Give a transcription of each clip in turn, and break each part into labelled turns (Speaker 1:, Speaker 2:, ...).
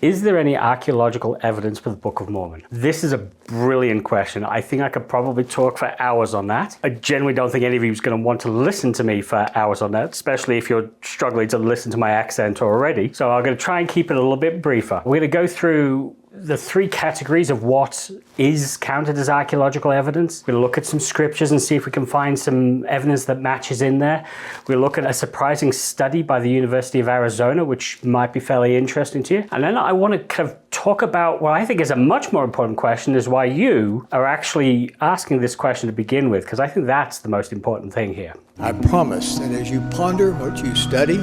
Speaker 1: Is there any archaeological evidence for the Book of Mormon? This is a brilliant question. I think I could probably talk for hours on that. I generally don't think any of you is going to want to listen to me for hours on that, especially if you're struggling to listen to my accent already. So I'm going to try and keep it a little bit briefer. We're going to go through the three categories of what is counted as archaeological evidence. We'll look at some scriptures and see if we can find some evidence that matches in there. We'll look at a surprising study by the University of Arizona, which might be fairly interesting to you. And then I want to kind of talk about what I think is a much more important question, is why you are actually asking this question to begin with, because I think that's the most important thing here.
Speaker 2: I promise that as you ponder what you study,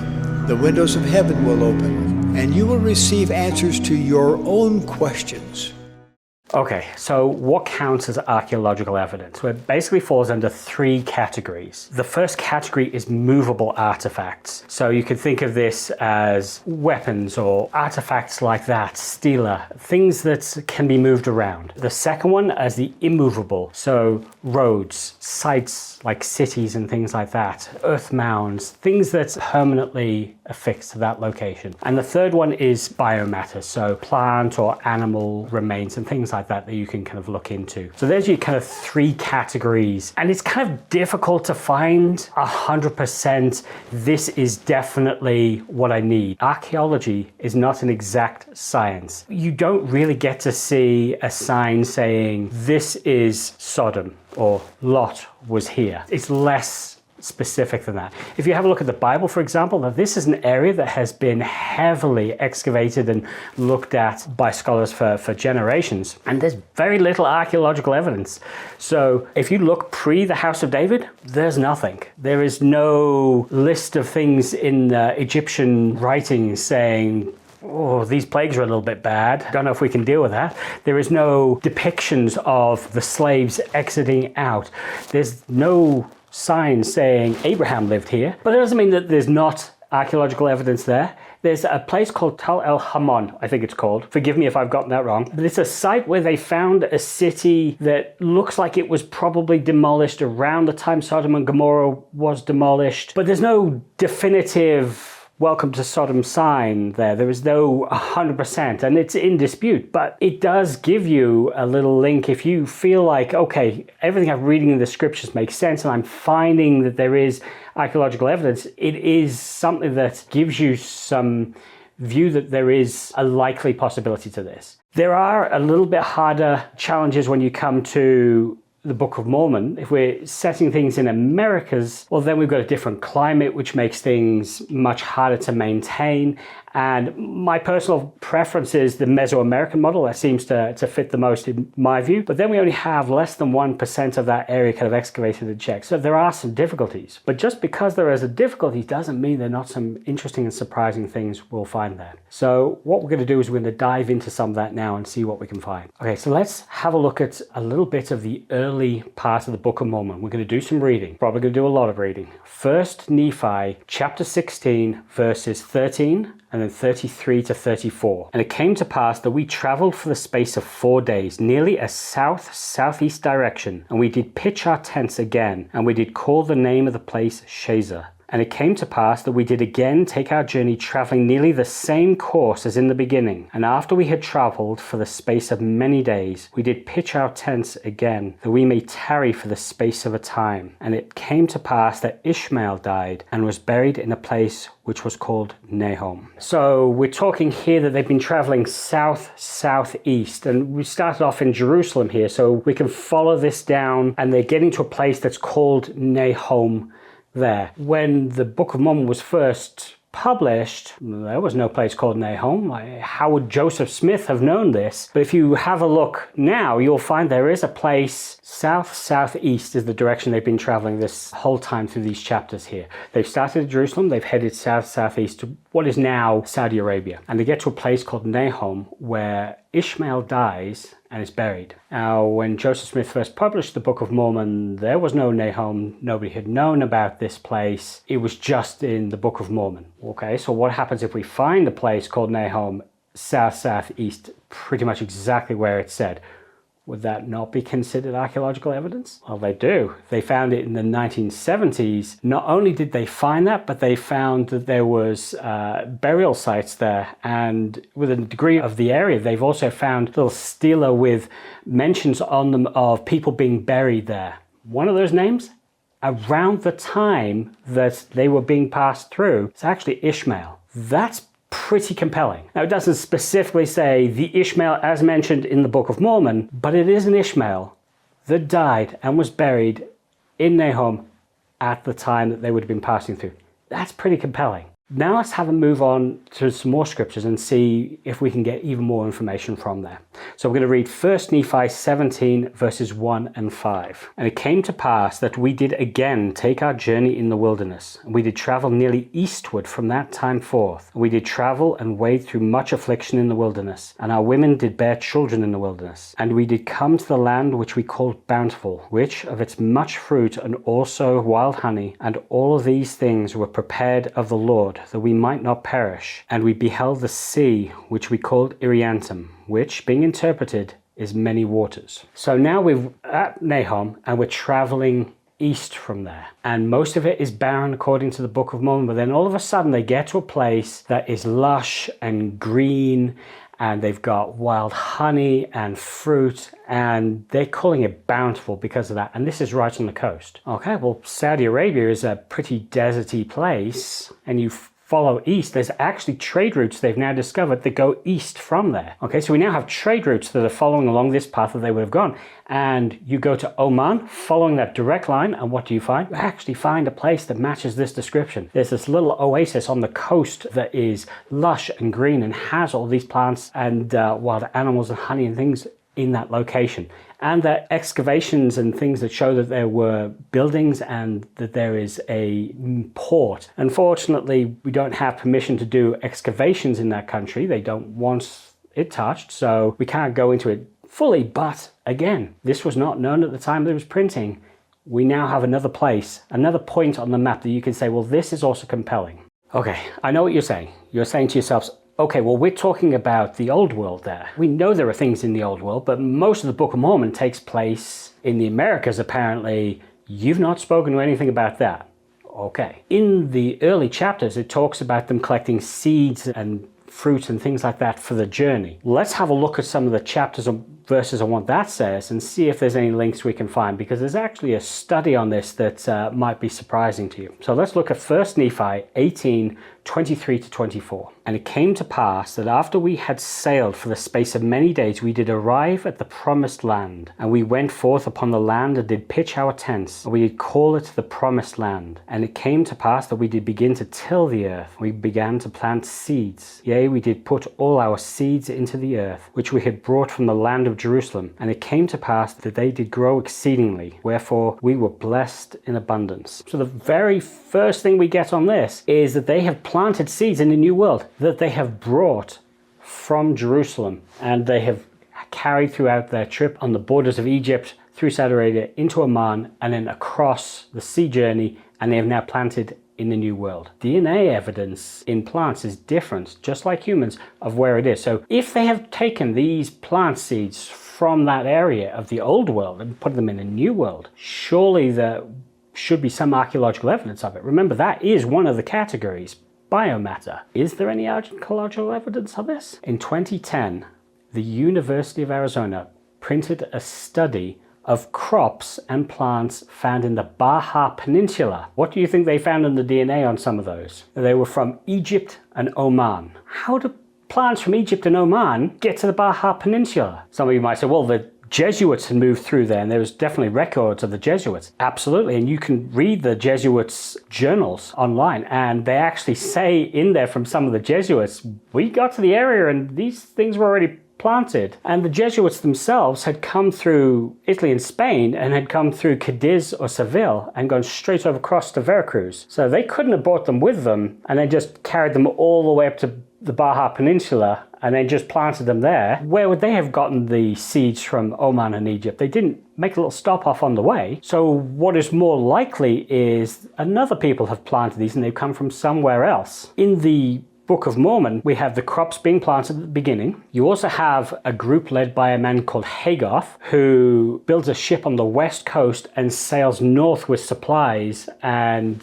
Speaker 2: the windows of heaven will open, and you will receive answers to your own questions.
Speaker 1: Okay, so what counts as archaeological evidence? Well, it basically falls under three categories. The first category is movable artifacts. So you could think of this as weapons or artifacts like that, stela, things that can be moved around. The second one as the immovable, so roads, sites like cities and things like that, earth mounds, things that's permanently affixed to that location. And the third one is biomatter, so plant or animal remains and things like that you can kind of look into. So there's your kind of three categories, and it's kind of difficult to find 100% this is definitely what I need. Archaeology is not an exact science. You don't really get to see a sign saying this is Sodom or Lot was here. It's less specific than that. If you have a look at the Bible, for example, now this is an area that has been heavily excavated and looked at by scholars for generations, and there's very little archaeological evidence. So if you look pre the House of David, there's nothing. There is no list of things in the Egyptian writings saying, oh, these plagues are a little bit bad. Don't know if we can deal with that. There is no depictions of the slaves exiting out. There's no sign saying Abraham lived here, but it doesn't mean that there's not archaeological evidence there. There's a place called Tal El Hamon, I think it's called. Forgive me if I've gotten that wrong. But it's a site where they found a city that looks like it was probably demolished around the time Sodom and Gomorrah was demolished. But there's no definitive welcome to Sodom sign there. There is no 100%, and it's in dispute, but it does give you a little link if you feel like, okay, everything I'm reading in the scriptures makes sense and I'm finding that there is archaeological evidence. It is something that gives you some view that there is a likely possibility to this. There are a little bit harder challenges when you come to the Book of Mormon. If we're setting things in Americas, well, then we've got a different climate, which makes things much harder to maintain. And my personal preference is the Mesoamerican model. That seems to fit the most in my view. But then we only have less than 1% of that area kind of excavated and checked. So there are some difficulties. But just because there is a difficulty doesn't mean there are not some interesting and surprising things we'll find there. So what we're going to do is we're going to dive into some of that now and see what we can find. Okay, so let's have a look at a little bit of the early part of the Book of Mormon. We're going to do some reading. Probably going to do a lot of reading. First Nephi, chapter 16, verses 13 and then 33 to 34. And it came to pass that we traveled for the space of 4 days, nearly a south-southeast direction, and we did pitch our tents again, and we did call the name of the place Shazer. And it came to pass that we did again take our journey, traveling nearly the same course as in the beginning. And after we had traveled for the space of many days, we did pitch our tents again, that we may tarry for the space of a time. And it came to pass that Ishmael died and was buried in a place which was called Nahom. So we're talking here that they've been traveling south-southeast, and we started off in Jerusalem here, so we can follow this down, and they're getting to a place that's called Nahom there. When the Book of Mormon was first published, there was no place called Nahom. How would Joseph Smith have known this? But if you have a look now, you'll find there is a place south-southeast is the direction they've been traveling this whole time through these chapters here. They've started at Jerusalem, they've headed south-southeast to what is now Saudi Arabia. And they get to a place called Nahom where Ishmael dies and is buried. Now, when Joseph Smith first published the Book of Mormon, there was no Nahom. Nobody had known about this place. It was just in the Book of Mormon. Okay, so what happens if we find a place called Nahom south-southeast, pretty much exactly where it said? Would that not be considered archaeological evidence? Well, they do. They found it in the 1970s. Not only did they find that, but they found that there was burial sites there. And within a degree of the area, they've also found little stela with mentions on them of people being buried there. One of those names, around the time that they were being passed through, it's actually Ishmael. That's pretty compelling. Now, it doesn't specifically say the Ishmael as mentioned in the Book of Mormon, but it is an Ishmael that died and was buried in Nahom at the time that they would have been passing through. That's pretty compelling. Now let's have a move on to some more scriptures and see if we can get even more information from there. So we're going to read 1 Nephi 17 verses 1 and 5. And it came to pass that we did again take our journey in the wilderness, and we did travel nearly eastward from that time forth. And we did travel and wade through much affliction in the wilderness, and our women did bear children in the wilderness. And we did come to the land which we called Bountiful, which of its much fruit and also wild honey, and all of these things were prepared of the Lord, that we might not perish. And we beheld the sea, which we called Iriantum, which, being interpreted, is many waters. So now we're at Nahom, and we're traveling east from there. And most of it is barren according to the Book of Mormon, but then all of a sudden they get to a place that is lush and green, and they've got wild honey and fruit, and they're calling it Bountiful because of that. And this is right on the coast. Okay, well, Saudi Arabia is a pretty deserty place, and you follow east, there's actually trade routes they've now discovered that go east from there. Okay, so we now have trade routes that are following along this path that they would have gone. And you go to Oman, following that direct line, and what do you find? You actually find a place that matches this description. There's this little oasis on the coast that is lush and green and has all these plants and wild animals and honey and things in that location. And there are excavations and things that show that there were buildings and that there is a port. Unfortunately, we don't have permission to do excavations in that country. They don't want it touched, so we can't go into it fully. But again, this was not known at the time that it was printing. We now have another place, another point on the map that you can say, well, this is also compelling. Okay, I know what you're saying. You're saying to yourselves, okay, well, we're talking about the old world there. We know there are things in the old world, but most of the Book of Mormon takes place in the Americas, apparently. You've not spoken to anything about that. Okay. In the early chapters, it talks about them collecting seeds and fruit and things like that for the journey. Let's have a look at some of the chapters and verses on what that says and see if there's any links we can find, because there's actually a study on this that might be surprising to you. So let's look at 1 Nephi 18, 23 to 24. And it came to pass that after we had sailed for the space of many days, we did arrive at the promised land. And we went forth upon the land and did pitch our tents, and we did call it the promised land. And it came to pass that we did begin to till the earth. We began to plant seeds. Yea, we did put all our seeds into the earth, which we had brought from the land of Jerusalem. And it came to pass that they did grow exceedingly, wherefore we were blessed in abundance. So the very first thing we get on this is that they have planted seeds in the New World that they have brought from Jerusalem, and they have carried throughout their trip on the borders of Egypt, through Saudi Arabia, into Oman, and then across the sea journey, and they have now planted in the New World. DNA evidence in plants is different, just like humans, of where it is. So if they have taken these plant seeds from that area of the old world and put them in the New World, surely there should be some archaeological evidence of it. Remember, that is one of the categories, biomatter. Is there any archaeological evidence of this? In 2010, the University of Arizona printed a study of crops and plants found in the Baja Peninsula. What do you think they found in the DNA on some of those? They were from Egypt and Oman. How do plants from Egypt and Oman get to the Baja Peninsula? Some of you might say, well, the Jesuits had moved through there, and there was definitely records of the Jesuits. Absolutely, and you can read the Jesuits' journals online, and they actually say in there from some of the Jesuits, we got to the area and these things were already planted. And the Jesuits themselves had come through Italy and Spain and had come through Cadiz or Seville and gone straight over across to Veracruz. So they couldn't have brought them with them and then just carried them all the way up to the Baja Peninsula and then just planted them there. Where would they have gotten the seeds from Oman and Egypt? They didn't make a little stop off on the way. So what is more likely is another people have planted these and they've come from somewhere else. In the Book of Mormon, we have the crops being planted at the beginning. You also have a group led by a man called Hagoth, who builds a ship on the west coast and sails north with supplies and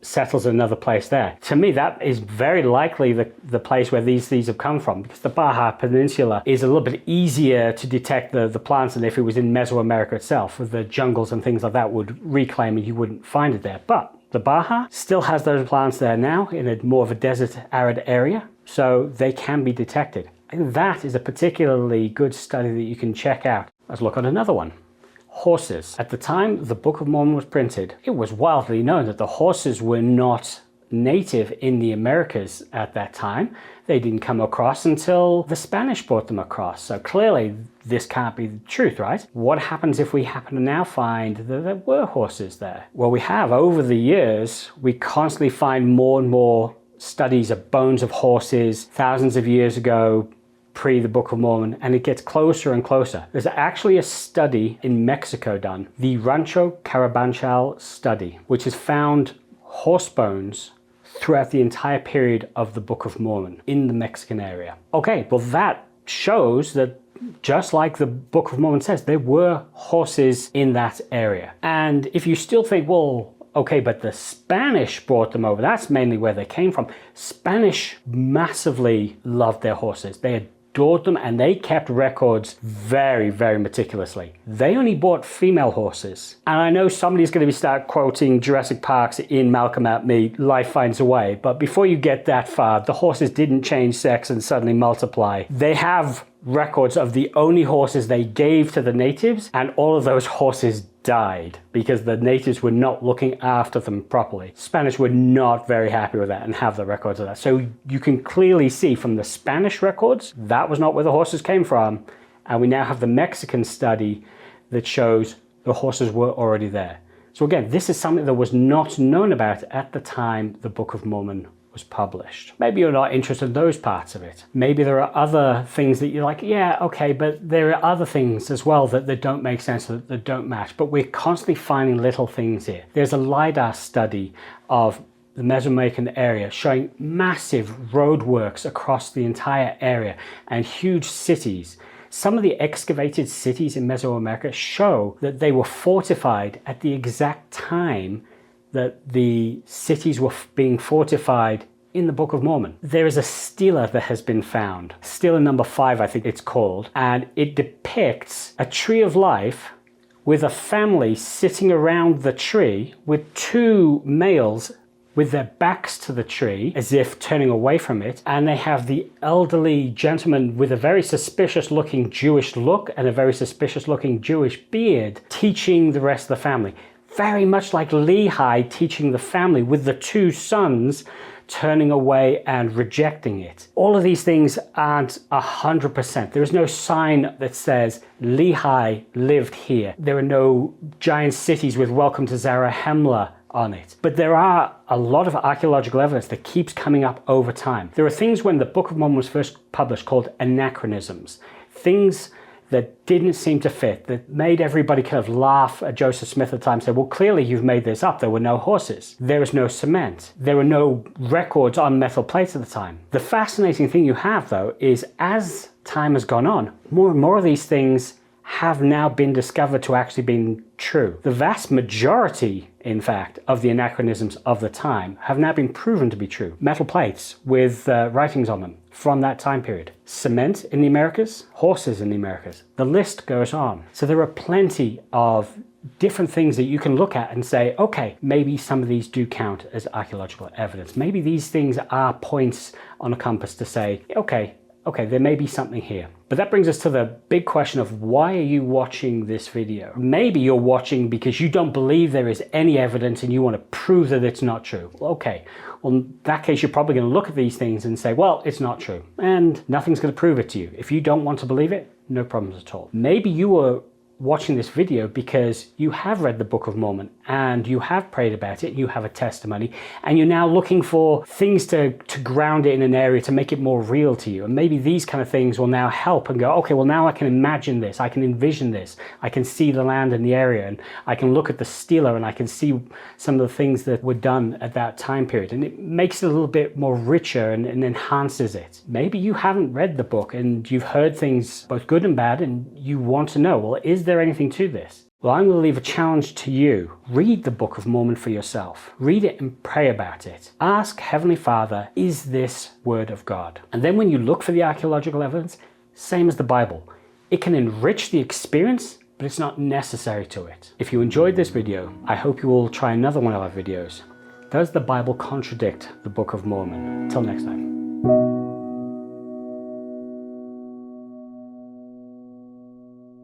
Speaker 1: settles another place there. To me, that is very likely the place where these have come from, because the Baja Peninsula is a little bit easier to detect the plants than if it was in Mesoamerica itself, with the jungles and things like that would reclaim and you wouldn't find it there. But the Baja still has those plants there now in a more of a desert arid area, so they can be detected. I think that is a particularly good study that you can check out. Let's look at another one. Horses. At the time the Book of Mormon was printed, it was widely known that the horses were not native in the Americas at that time. They didn't come across until the Spanish brought them across. So clearly this can't be the truth, right? What happens if we happen to now find that there were horses there? Well, we have over the years, we constantly find more and more studies of bones of horses thousands of years ago, pre the Book of Mormon, and it gets closer and closer. There's actually a study in Mexico done, the Rancho Carabanchal study, which has found horse bones throughout the entire period of the Book of Mormon in the Mexican area. Okay, well that shows that just like the Book of Mormon says, there were horses in that area. And if you still think, well, okay, but the Spanish brought them over, that's mainly where they came from. Spanish massively loved their horses. They adored them, and they kept records very, very meticulously. They only bought female horses. And I know somebody's going to start quoting Jurassic Park's in Malcolm at Me, Life Finds a Way. But before you get that far, the horses didn't change sex and suddenly multiply. They have records of the only horses they gave to the natives, and all of those horses died because the natives were not looking after them properly. Spanish were not very happy with that and have the records of that. So you can clearly see from the Spanish records, that was not where the horses came from. And we now have the Mexican study that shows the horses were already there. So again, this is something that was not known about at the time the Book of Mormon was published. Maybe you're not interested in those parts of it. Maybe there are other things that you're like, yeah, okay, but there are other things as well that don't make sense, that don't match. But we're constantly finding little things here. There's a LiDAR study of the Mesoamerican area showing massive roadworks across the entire area and huge cities. Some of the excavated cities in Mesoamerica show that they were fortified at the exact time that the cities were being fortified in the Book of Mormon. There is a stela that has been found, stela number 5 I think it's called, and it depicts a tree of life with a family sitting around the tree with 2 males with their backs to the tree as if turning away from it, and they have the elderly gentleman with a very suspicious looking Jewish look and a very suspicious looking Jewish beard teaching the rest of the family. Very much like Lehi teaching the family, with the 2 sons turning away and rejecting it. All of these things aren't 100%. There is no sign that says Lehi lived here. There are no giant cities with Welcome to Zarahemla on it. But there are a lot of archaeological evidence that keeps coming up over time. There are things when the Book of Mormon was first published called Anachronisms. Things that didn't seem to fit, that made everybody kind of laugh at Joseph Smith at the time, say, well, clearly you've made this up. There were no horses. There was no cement. There were no records on metal plates at the time. The fascinating thing you have, though, is as time has gone on, more and more of these things have now been discovered to actually being true. The vast majority, in fact, of the anachronisms of the time have now been proven to be true. Metal plates with writings on them from that time period. Cement in the Americas, horses in the Americas. The list goes on. So there are plenty of different things that you can look at and say, okay, maybe some of these do count as archaeological evidence. Maybe these things are points on a compass to say, okay, there may be something here. But that brings us to the big question of why are you watching this video? Maybe you're watching because you don't believe there is any evidence and you want to prove that it's not true. Okay, well, in that case, you're probably going to look at these things and say, well, it's not true. And nothing's going to prove it to you. If you don't want to believe it, no problems at all. Maybe you were watching this video because you have read the Book of Mormon and you have prayed about it, you have a testimony, and you're now looking for things to ground it in an area to make it more real to you. And maybe these kind of things will now help and go, okay, well now I can imagine this, I can envision this, I can see the land and the area, and I can look at the stela and I can see some of the things that were done at that time period. And it makes it a little bit more richer and enhances it. Maybe you haven't read the book and you've heard things both good and bad and you want to know, well, is there anything to this? Well, I'm going to leave a challenge to you. Read the Book of Mormon for yourself. Read it and pray about it. Ask Heavenly Father, is this Word of God? And then when you look for the archaeological evidence, same as the Bible. It can enrich the experience, but it's not necessary to it. If you enjoyed this video, I hope you will try another one of our videos. Does the Bible contradict the Book of Mormon? Till next time.